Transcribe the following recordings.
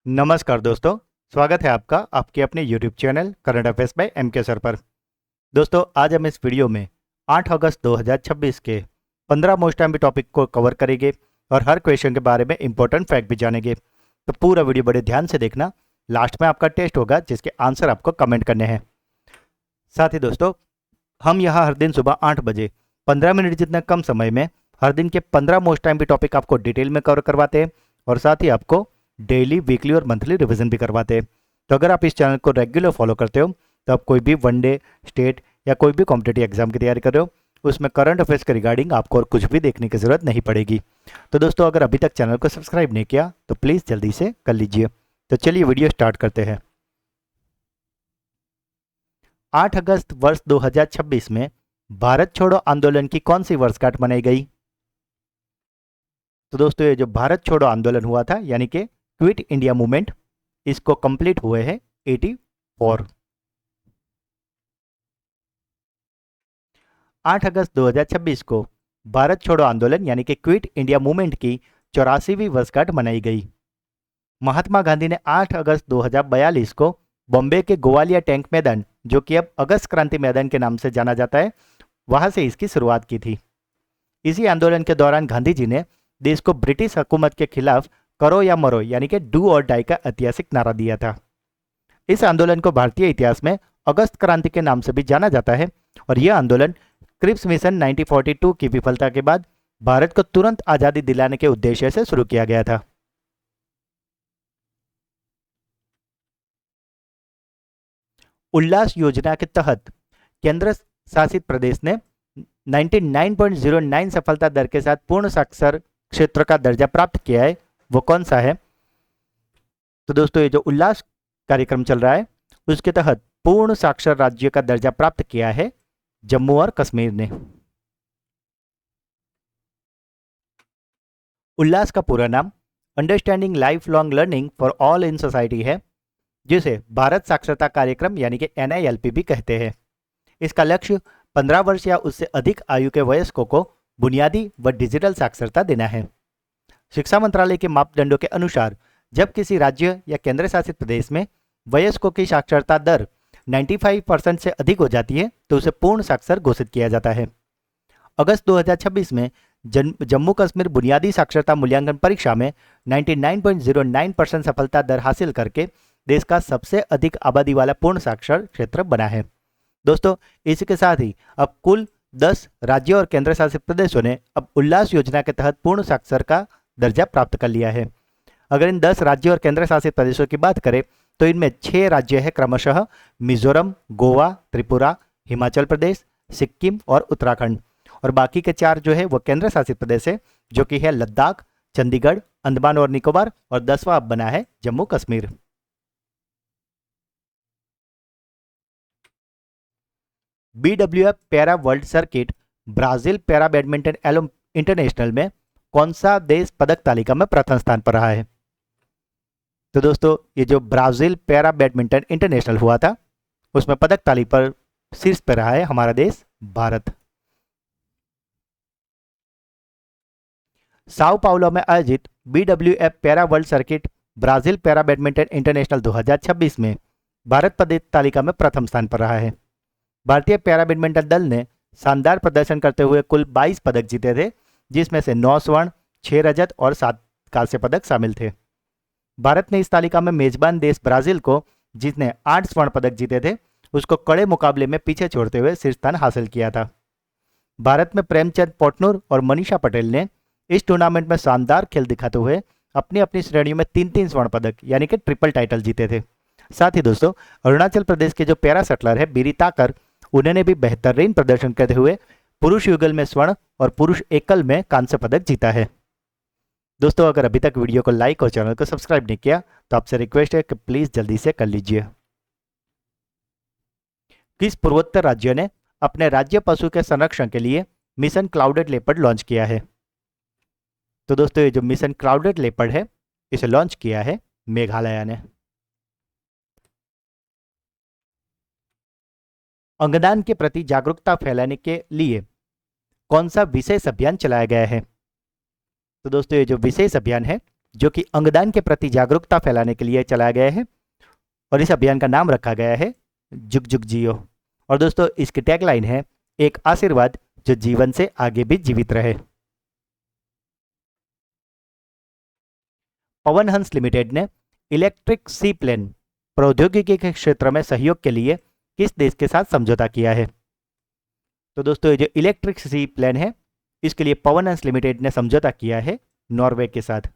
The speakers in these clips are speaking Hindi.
नमस्कार दोस्तों। स्वागत है आपका आपके अपने YouTube channel current affairs by MK sir पर। दोस्तों आज हम इस वीडियो में 8 अगस्त 2026 के 15 मोस्ट टाइम टॉपिक को कवर करेंगे और हर क्वेश्चन के बारे में इंपॉर्टेंट फैक्ट भी जानेंगे। तो पूरा वीडियो बड़े ध्यान से देखना। लास्ट में आपका टेस्ट होगा जिसके आंसर आपको कमेंट करने हैं। साथ ही दोस्तों हम यहाँ हर दिन सुबह 8 बजे 15 मिनट जितना कम समय में हर दिन के 15 मोस्ट टाइम टॉपिक आपको डिटेल में कवर करवाते हैं और साथ ही आपको डेली, वीकली और मंथली रिवीजन भी करवाते हैं। तो अगर आप इस चैनल को रेगुलर फॉलो करते हो तो आप कोई भी वनडे, स्टेट या कोई भी कॉम्पिटेटिव एग्जाम की तैयारी कर रहे हो उसमें करंट अफेयर्स के रिगार्डिंग आपको और कुछ भी देखने की जरूरत नहीं पड़ेगी। तो दोस्तों अगर अभी तक चैनल को सब्सक्राइब नहीं किया तो प्लीज़ जल्दी से कर लीजिए। तो चलिए वीडियो स्टार्ट करते हैं। 8 अगस्त वर्ष 2026 में भारत छोड़ो आंदोलन की कौन सी वर्षगांठ मनाई गई? तो दोस्तों ये जो भारत छोड़ो आंदोलन हुआ था यानी कि क्विट इंडिया मूवमेंट, इसको कंप्लीट हुए हैं 84। 8 अगस्त 2026 को भारत छोड़ो आंदोलन यानी कि क्विट इंडिया मूवमेंट की 84वीं वर्षगांठ मनाई गई। महात्मा गांधी ने 8 अगस्त 2042 को बॉम्बे के गोवालिया टैंक मैदान, जो कि अब अगस्त क्रांति मैदान के नाम से जाना जाता है, वहां से इसकी शुरुआत की थी। इसी आंदोलन के दौरान गांधी जी ने देश को ब्रिटिश हुकूमत के खिलाफ करो या मरो यानी कि डू और डाई का ऐतिहासिक नारा दिया था। इस आंदोलन को भारतीय इतिहास में अगस्त क्रांति के नाम से भी जाना जाता है और यह आंदोलन क्रिप्स मिशन 1942 की विफलता के बाद भारत को तुरंत आजादी दिलाने के उद्देश्य से शुरू किया गया था। उल्लास योजना के तहत केंद्र शासित प्रदेश ने 99.09 सफलता दर के साथ पूर्ण साक्षर क्षेत्र का दर्जा प्राप्त किया है, वो कौन सा है? तो दोस्तों ये जो उल्लास कार्यक्रम चल रहा है उसके तहत पूर्ण साक्षर राज्य का दर्जा प्राप्त किया है जम्मू और कश्मीर ने। उल्लास का पूरा नाम understanding life long learning for all in society है, जिसे भारत साक्षरता कार्यक्रम यानी कि NILP भी कहते हैं। इसका लक्ष्य 15 वर्ष या उससे अधिक आयु के वयस्कों को बुनियादी व डिजिटल साक्षरता देना है। शिक्षा मंत्रालय के मापदंडों के अनुसार जब किसी राज्य या केंद्र शासित प्रदेश में वयस्कों की साक्षरता दर 95% से अधिक हो जाती है तो उसे पूर्ण साक्षर घोषित किया जाता है। अगस्त 2026 में जम्मू कश्मीर बुनियादी साक्षरता मूल्यांकन परीक्षा में 99.09% सफलता दर हासिल करके देश का सबसे अधिक आबादी वाला पूर्ण साक्षर क्षेत्र बना है। दोस्तों इसके साथ ही अब कुल 10 राज्यों और केंद्र शासित प्रदेशों ने अब उल्लास योजना के तहत पूर्ण साक्षर का दर्जा प्राप्त कर लिया है। अगर इन 10 राज्यों और केंद्र शासित प्रदेशों की बात करें तो इनमें 6 राज्य है क्रमशः मिजोरम, गोवा, त्रिपुरा, हिमाचल प्रदेश, सिक्किम और उत्तराखंड, और बाकी के 4 जो है वो केंद्र शासित प्रदेश है, जो कि है लद्दाख, चंडीगढ़, अंडमान और निकोबार, और 10वां अब बना है Jammu Kashmir. BWF para world circuit Brazil para badminton international में कौन सा देश पदक तालिका में प्रथम स्थान पर रहा है? तो दोस्तों ये जो ब्राजील पैरा बैडमिंटन इंटरनेशनल हुआ था उसमें पदक तालिका पर शीर्ष पर रहा है हमारा देश भारत। साओ पाउलो में आयोजित BWF para world circuit Brazil para badminton international 2026 में भारत पदक तालिका में प्रथम स्थान पर रहा है। भारतीय पैरा बैडमिंटन दल ने शानदार प्रदर्शन करते हुए कुल 22 पदक जीते थे, जिसमें से 9 स्वर्ण, 6 रजत और 7 कांस्य पदक शामिल थे। भारत ने इस तालिका में मेजबान देश ब्राजील को, जिसने 8 स्वर्ण पदक जीते थे, उसको कड़े मुकाबले में पीछे छोड़ते हुए शीर्ष स्थान हासिल किया था। भारत में प्रेमचंद पोटनूर और मनीषा पटेल ने इस टूर्नामेंट में शानदार खेल दिखाते हुए अपनी अपनी श्रेणियों में 3-3 स्वर्ण पदक यानी कि ट्रिपल टाइटल जीते थे। साथ ही दोस्तों अरुणाचल प्रदेश के जो पैरा शटलर है बीरी ताकर, उन्होंने भी बेहतरीन प्रदर्शन करते हुए पुरुष युगल में स्वर्ण और पुरुष एकल में कांस्य पदक जीता है। दोस्तों अगर अभी तक वीडियो को लाइक और चैनल को सब्सक्राइब नहीं किया तो आपसे रिक्वेस्ट है कि प्लीज जल्दी से कर लीजिए। किस पूर्वोत्तर राज्य ने अपने राज्य पशु के संरक्षण के लिए मिशन क्लाउडेड लेपर्ड लॉन्च किया है? तो दोस्तों ये जो मिशन क्लाउडेड लेपर्ड है इसे लॉन्च किया है मेघालय ने। अंगदान के प्रति जागरूकता फैलाने के लिए कौन सा विशेष अभियान चलाया गया है? तो दोस्तों ये जो विशेष अभियान है जो कि अंगदान के प्रति जागरूकता फैलाने के लिए चलाया गया है और इस अभियान का नाम रखा गया है जुग जुग जियो। और दोस्तों इसकी टैगलाइन है एक आशीर्वाद जो जीवन से आगे भी जीवित रहे। पवन हंस लिमिटेड ने इलेक्ट्रिक सी प्लेन प्रौद्योगिकी के क्षेत्र में सहयोग के लिए किस देश के साथ समझौता किया है? तो दोस्तों ये जो इलेक्ट्रिक सी प्लेन है इसके लिए पवन हंस लिमिटेड ने समझौता किया है नॉर्वे के साथ।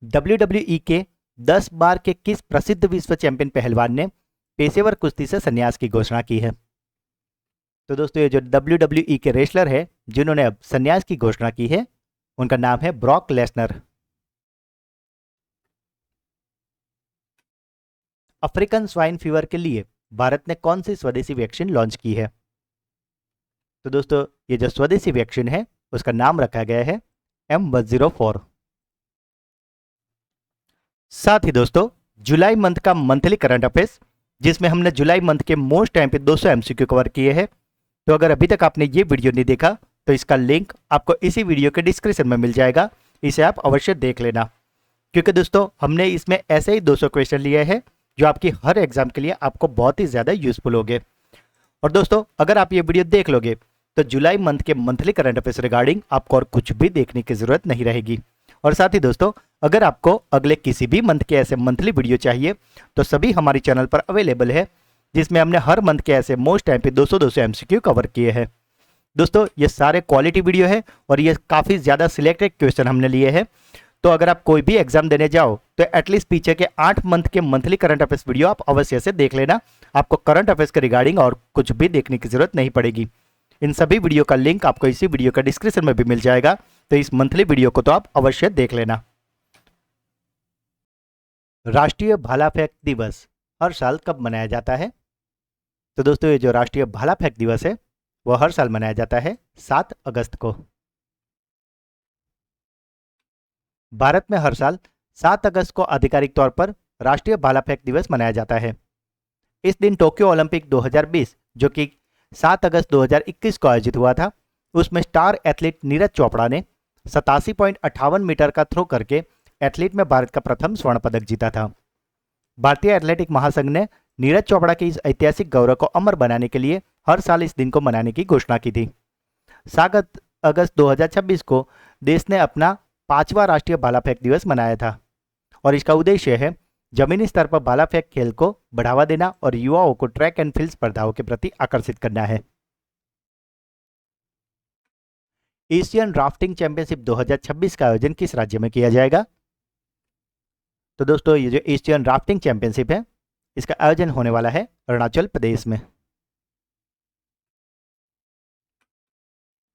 WWE के 10 बार के किस प्रसिद्ध विश्व चैंपियन पहलवान ने पेशेवर कुश्ती से संन्यास की घोषणा की है? तो दोस्तों ये जो WWE के रेसलर है जिन्होंने अब संन्यास की घोषणा की है उनका नाम है Brock Lesnar. African swine fever के लिए भारत ने कौन सी स्वदेशी वैक्सीन लॉन्च की है? तो दोस्तों ये जो स्वदेशी वैक्सीन है उसका नाम रखा गया है M104। साथ ही दोस्तों जुलाई मंथ का मंथली करंट अफेयर्स जिसमें हमने जुलाई मंथ के मोस्ट टाइम पे 200 MCQ कवर किए हैं। तो अगर अभी तक आपने ये वीडियो नहीं देखा तो इसका लिंक आपको इसी वीडियो के डिस्क्रिप्शन में मिल जाएगा, इसे आप अवश्य देख लेना, क्योंकि दोस्तों हमने इसमें ऐसे ही 200 क्वेश्चन लिए हैं जो आपकी हर एग्जाम के लिए आपको बहुत ही ज़्यादा यूजफुल होंगे। और दोस्तों अगर आप ये वीडियो देख लोगे तो जुलाई मंथ के मंथली करंट अफेयर्स रिगार्डिंग आपको और कुछ भी देखने की जरूरत नहीं रहेगी। और साथ ही दोस्तों अगर आपको अगले किसी भी मंथ के ऐसे मंथली वीडियो चाहिए तो सभी हमारी चैनल पर अवेलेबल है, जिसमें हमने हर मंथ के ऐसे मोस्ट टाइम पे 200 MCQ कवर किए हैं। दोस्तों ये सारे क्वालिटी वीडियो है और ये काफ़ी ज़्यादा सिलेक्टेड क्वेश्चन हमने लिए हैं। तो अगर आप कोई भी एग्जाम देने जाओ तो एटलीस्ट पीछे के 8 मंथ के मंथली करंट अफेयर्स वीडियो आप अवश्य से देख लेना, आपको करंट अफेयर्स के रिगार्डिंग और कुछ भी देखने की जरूरत नहीं पड़ेगी। इन सभी वीडियो का लिंक आपको इसी वीडियो का डिस्क्रिप्शन में भी मिल जाएगा, तो इस मंथली वीडियो को तो आप अवश्य देख लेना। राष्ट्रीय भाला फेंक दिवस हर साल कब मनाया जाता है? तो दोस्तों ये जो राष्ट्रीय भाला फेंक दिवस है वह हर साल मनाया जाता है 7 अगस्त को। भारत में हर साल 7 अगस्त को आधिकारिक तौर पर राष्ट्रीय भाला फेंक दिवस मनाया जाता है। इस दिन टोक्यो ओलंपिक 2020 जो कि 7 अगस्त 2021 को आयोजित हुआ था, उसमें स्टार एथलीट नीरज चोपड़ा ने 87.58 मीटर का थ्रो करके एथलीट में भारत का प्रथम स्वर्ण पदक जीता था। भारतीय एथलेटिक महासंघ ने नीरज चोपड़ा के इस ऐतिहासिक गौरव को अमर बनाने के लिए हर साल इस दिन को मनाने की घोषणा की थी। 7 अगस्त 2026 को देश ने अपना 5वां राष्ट्रीय भाला फेंक दिवस मनाया था और इसका उद्देश्य है जमीनी स्तर पर भाला फेंक खेल को बढ़ावा देना और युवाओं को ट्रैक एंड फील्ड स्पर्धाओं के प्रति आकर्षित करना है। एशियन राफ्टिंग चैंपियनशिप 2026 का आयोजन किस राज्य में किया जाएगा? तो दोस्तों ये जो एशियन राफ्टिंग चैंपियनशिप है इसका आयोजन होने वाला है अरुणाचल प्रदेश में।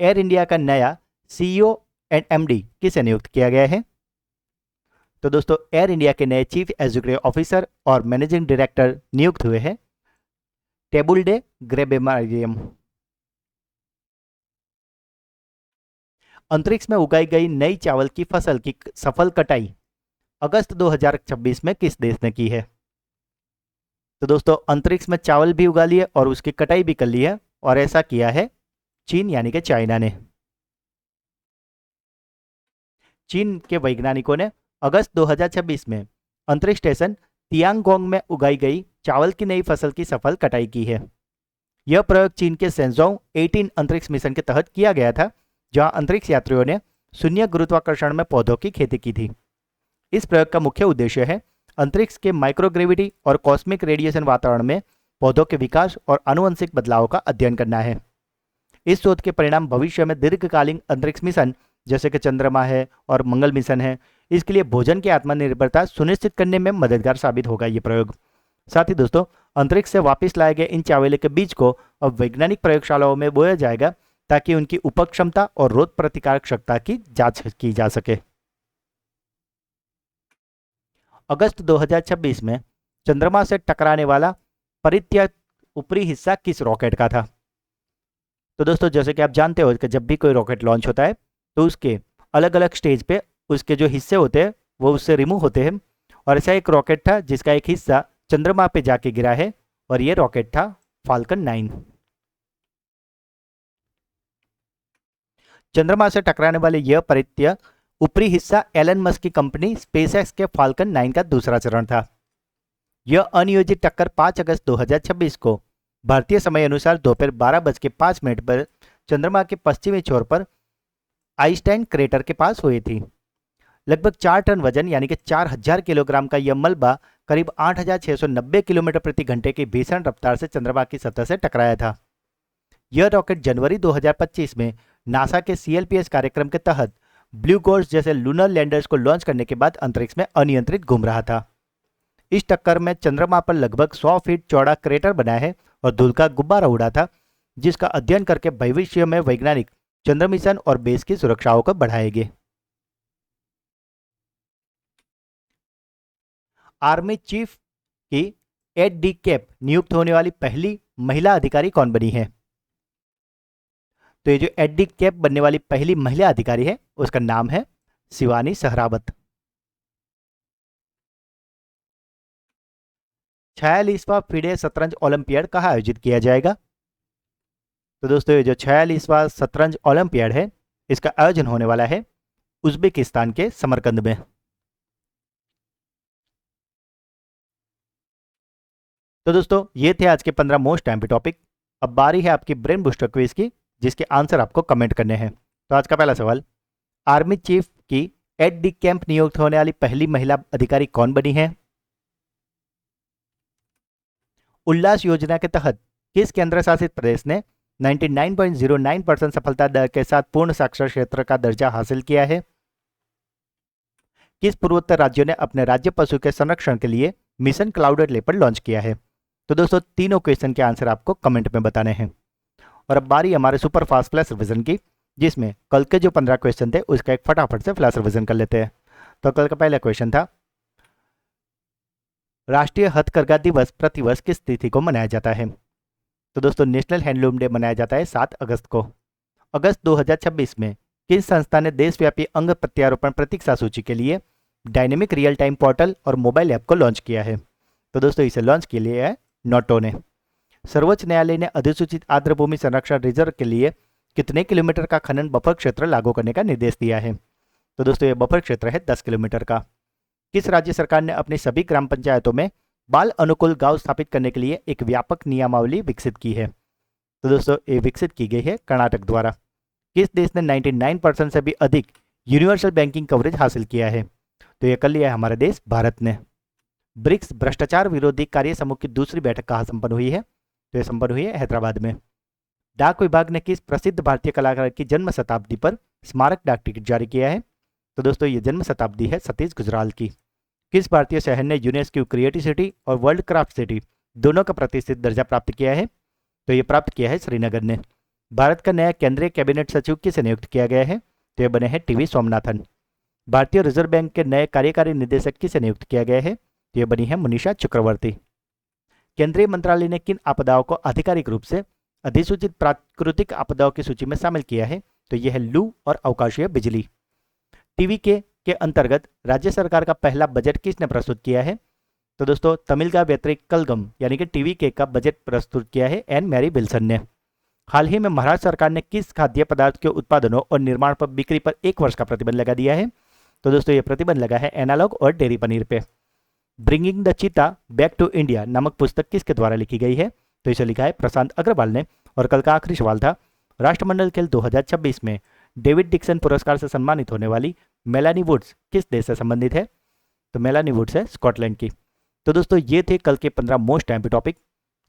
एयर इंडिया का नया CEO एंड MD किसे नियुक्त किया गया है? तो दोस्तों एयर इंडिया के नए चीफ एग्जीक्यूटिव ऑफिसर और मैनेजिंग डायरेक्टर नियुक्त हुए हैं टेबुल्डे ग्रेबेमारियम। अंतरिक्ष में उगाई गई नई चावल की फसल की सफल कटाई अगस्त 2026 में किस देश ने की है? तो दोस्तों अंतरिक्ष में चावल भी उगा लिए और उसकी कटाई भी कर ली है और ऐसा किया है चीन यानी कि चाइना ने। चीन के वैज्ञानिकों ने अगस्त 2026 में अंतरिक्ष स्टेशन तियांगोंग में उगाई गई चावल की नई फसल की सफल कटाई की है। यह प्रयोग चीन के सेंजोंग 18 अंतरिक्ष मिशन के तहत किया गया था, जहां अंतरिक्ष यात्रियों ने शून्य गुरुत्वाकर्षण में पौधों की खेती की थी। इस प्रयोग का मुख्य उद्देश्य है अंतरिक्ष के माइक्रोग्रेविटी और कॉस्मिक रेडिएशन वातावरण में पौधों के विकास और आनुवंशिक बदलावों का अध्ययन करना है। इस शोध के परिणाम भविष्य में दीर्घकालीन अंतरिक्ष मिशन जैसे कि चंद्रमा है और मंगल मिशन है, इसके लिए भोजन की आत्मनिर्भरता सुनिश्चित करने में मददगार साबित होगा ये प्रयोग। साथ ही दोस्तों अंतरिक्ष से वापस लाए गए इन चावल के बीज को अब वैज्ञानिक प्रयोगशालाओं में बोया जाएगा ताकि उनकी उपज क्षमता और रोग प्रतिकारक क्षमता की जांच की जा सके। अगस्त 2026 में चंद्रमा से टकराने वाला परित्यक्त ऊपरी हिस्सा किस रॉकेट का था? तो दोस्तों जैसे कि आप जानते हो कि जब भी कोई रॉकेट लॉन्च होता है तो उसके अलग अलग स्टेज पे उसके जो हिस्से होते हैं वो उससे रिमूव होते हैं, और ऐसा एक रॉकेट था जिसका एक हिस्सा चंद्रमा पे जाके गिरा है और ये रॉकेट था फाल्कन 9। चंद्रमा से टकराने वाले यह परित्य ऊपरी हिस्सा एलन मस्क की कंपनी स्पेसएक्स के फाल्कन 9 का दूसरा चरण था। यह अनियोजित टक्कर 5 अगस्त 2026 को भारतीय समय अनुसार दोपहर 12:05 पर चंद्रमा के पश्चिमी छोर पर आइंस्टाइन क्रेटर के पास हुई थी। लगभग 4 टन वजन यानी कि 4000 किलोग्राम का यह मलबा करीब 8690 किलोमीटर प्रति घंटे की भीषण रफ्तार से चंद्रमा की सतह से टकराया था। यह रॉकेट जनवरी 2025 में नासा के CLPS कार्यक्रम के तहत ब्लू गोस्ट जैसे लूनर लैंडर्स को लॉन्च करने के बाद अंतरिक्ष में अनियंत्रित घूम रहा था। इस टक्कर में चंद्रमा पर लगभग 100 फीट चौड़ा क्रेटर बना है और धूल का गुब्बारा उड़ा था, जिसका अध्ययन करके भविष्य में वैज्ञानिक चंद्र मिशन और बेस की सुरक्षाओं को बढ़ाएंगे। आर्मी चीफ की एड डी कैप नियुक्त होने वाली पहली महिला अधिकारी कौन बनी है? तो ये जो एड डी कैप बनने वाली पहली महिला अधिकारी है उसका नाम है शिवानी सहरावत। 46वां फिडे शतरंज ओलंपियाड कहाँ आयोजित किया जाएगा? तो दोस्तों ये जो 46वां शतरंज ओलंपियाड है इसका आयोजन होने वाला है उज्बेकिस्तान के समरकंद में। तो दोस्तों ये थे आज के 15 मोस्ट टाइम टॉपिक। अब बारी है आपकी ब्रेन बूस्टर क्विज की, जिसके आंसर आपको कमेंट करने हैं। तो आज का पहला सवाल, आर्मी चीफ की एड डी कैंप नियुक्त होने वाली पहली महिला अधिकारी कौन बनी है? उल्लास योजना के तहत किस केंद्र शासित प्रदेश ने 99.09% सफलता दर के साथ पूर्ण साक्षर क्षेत्र का दर्जा हासिल किया है? किस पूर्वोत्तर राज्यों ने अपने राज्य पशु के संरक्षण के लिए मिशन क्लाउडेड लेपर्ड लॉन्च किया है? तो दोस्तों तीनों क्वेश्चन के आंसर आपको कमेंट में बताने हैं। और अब बारी हमारे सुपर फास्ट फ्लैश रिवीजन की, जिसमें कल के जो 15 क्वेश्चन थे उसका एक फटाफट से फ्लैश रिवीजन कर लेते हैं। तो कल का पहला क्वेश्चन था, राष्ट्रीय हथकरघा दिवस प्रतिवर्ष किस तिथि को मनाया जाता है? तो दोस्तों नेशनल हैंडलूम डे मनाया जाता है 7 अगस्त को। अगस्त 2026 में किस संस्था ने देशव्यापी अंग प्रत्यारोपण प्रतीक्षा सूची के लिए डायनेमिक रियल टाइम पोर्टल और मोबाइल ऐप को लॉन्च किया है? तो दोस्तों इसे लॉन्च किया है नोटो ने। सर्वोच्च न्यायालय ने अधिसूचित आर्द्रभूमि संरक्षण रिजर्व के लिए कितने किलोमीटर का खनन बफर क्षेत्र लागू करने का निर्देश दिया है? तो दोस्तों ये बफर क्षेत्र है 10 किलोमीटर का। किस राज्य सरकार ने अपनी सभी ग्राम पंचायतों में बाल अनुकूल गांव स्थापित करने के लिए एक व्यापक नियमावली विकसित की है? तो दोस्तों ये विकसित की गई है कर्नाटक द्वारा। किस देश ने 99% से भी अधिक यूनिवर्सल बैंकिंग कवरेज हासिल किया है? तो ये कर लिया है हमारा देश भारत ने। ब्रिक्स भ्रष्टाचार विरोधी कार्य समूह की दूसरी बैठक कहाँ संपन्न हुई है? तो ये संपन्न हुई है हैदराबाद में। डाक विभाग ने किस प्रसिद्ध भारतीय कलाकार की जन्म शताब्दी पर स्मारक डाक टिकट जारी किया है? तो दोस्तों ये जन्म शताब्दी है सतीश गुजराल की। किस भारतीय शहर ने यूनेस्को क्रिएटिव सिटी और वर्ल्ड क्राफ्ट सिटी दोनों का प्रतिष्ठित दर्जा प्राप्त किया है? तो ये प्राप्त किया है श्रीनगर ने। भारत का नया केंद्रीय कैबिनेट सचिव किसे नियुक्त किया गया है? तो ये बने हैं टीवी सोमनाथन। भारतीय रिजर्व बैंक के नए कार्यकारी निदेशक किसे नियुक्त किया गया है? तो ये बनी है मनीषा चक्रवर्ती। केंद्रीय मंत्रालय ने किन आपदाओं को आधिकारिक रूप से अधिसूचित प्राकृतिक आपदाओं की सूची में शामिल किया है? तो यह है लू और अवकाशीय बिजली। टीवी के अंतर्गत राज्य सरकार का पहला बजट किसने प्रस्तुत किया है? तो दोस्तों तमिल का व्यतिरिक्त कलगम यानी कि टीवी के का बजट प्रस्तुत किया है एन मैरी विल्सन ने। हाल ही में महाराष्ट्र सरकार ने किस खाद्य पदार्थ के उत्पादनों और निर्माण पर बिक्री पर 1 वर्ष का प्रतिबंध लगा दिया है? तो दोस्तों ये प्रतिबंध लगा है एनालॉग और डेयरी पनीर पे। Bringing the cheetah back to India नामक पुस्तक किसके द्वारा लिखी गई है? तो इसे लिखा है प्रशांत अग्रवाल ने। और कल का आखिरी सवाल था, राष्ट्रमंडल खेल 2026 में डेविड डिक्सन पुरस्कार से सम्मानित होने वाली मेलानी वुड्स किस देश से संबंधित है? तो मेलानी वुड्स है स्कॉटलैंड की। तो दोस्तों ये थे कल के 15 मोस्ट टाइम टॉपिक,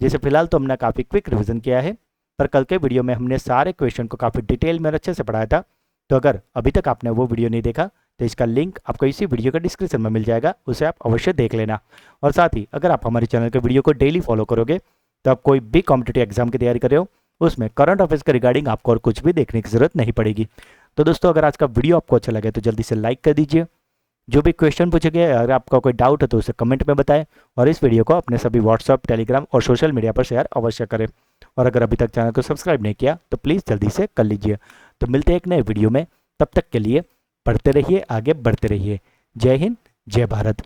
जिसे फिलहाल तो हमने काफ़ी क्विक रिवीजन किया है, पर कल के वीडियो में हमने सारे क्वेश्चन को काफ़ी डिटेल में अच्छे से पढ़ाया था। तो अगर अभी तक आपने वो वीडियो नहीं देखा तो इसका लिंक आपको इसी वीडियो के डिस्क्रिप्शन में मिल जाएगा, उसे आप अवश्य देख लेना। और साथ ही अगर आप हमारे चैनल के वीडियो को डेली फॉलो करोगे तो आप कोई भी कॉम्पिटिटिव एग्जाम की तैयारी कर रहे हो उसमें करंट अफेयर्स के रिगार्डिंग आपको और कुछ भी देखने की जरूरत नहीं पड़ेगी। तो दोस्तों अगर आज का वीडियो आपको अच्छा लगे तो जल्दी से लाइक कर दीजिए। जो भी क्वेश्चन पूछे गए अगर आपका कोई डाउट है तो उसे कमेंट में बताएं और इस वीडियो को अपने सभी व्हाट्सअप, टेलीग्राम और सोशल मीडिया पर शेयर अवश्य करें। और अगर अभी तक चैनल को सब्सक्राइब नहीं किया तो प्लीज़ जल्दी से कर लीजिए। तो मिलते हैं एक नए वीडियो में, तब तक के लिए पढ़ते रहिए, आगे बढ़ते रहिए। जय हिंद, जय भारत।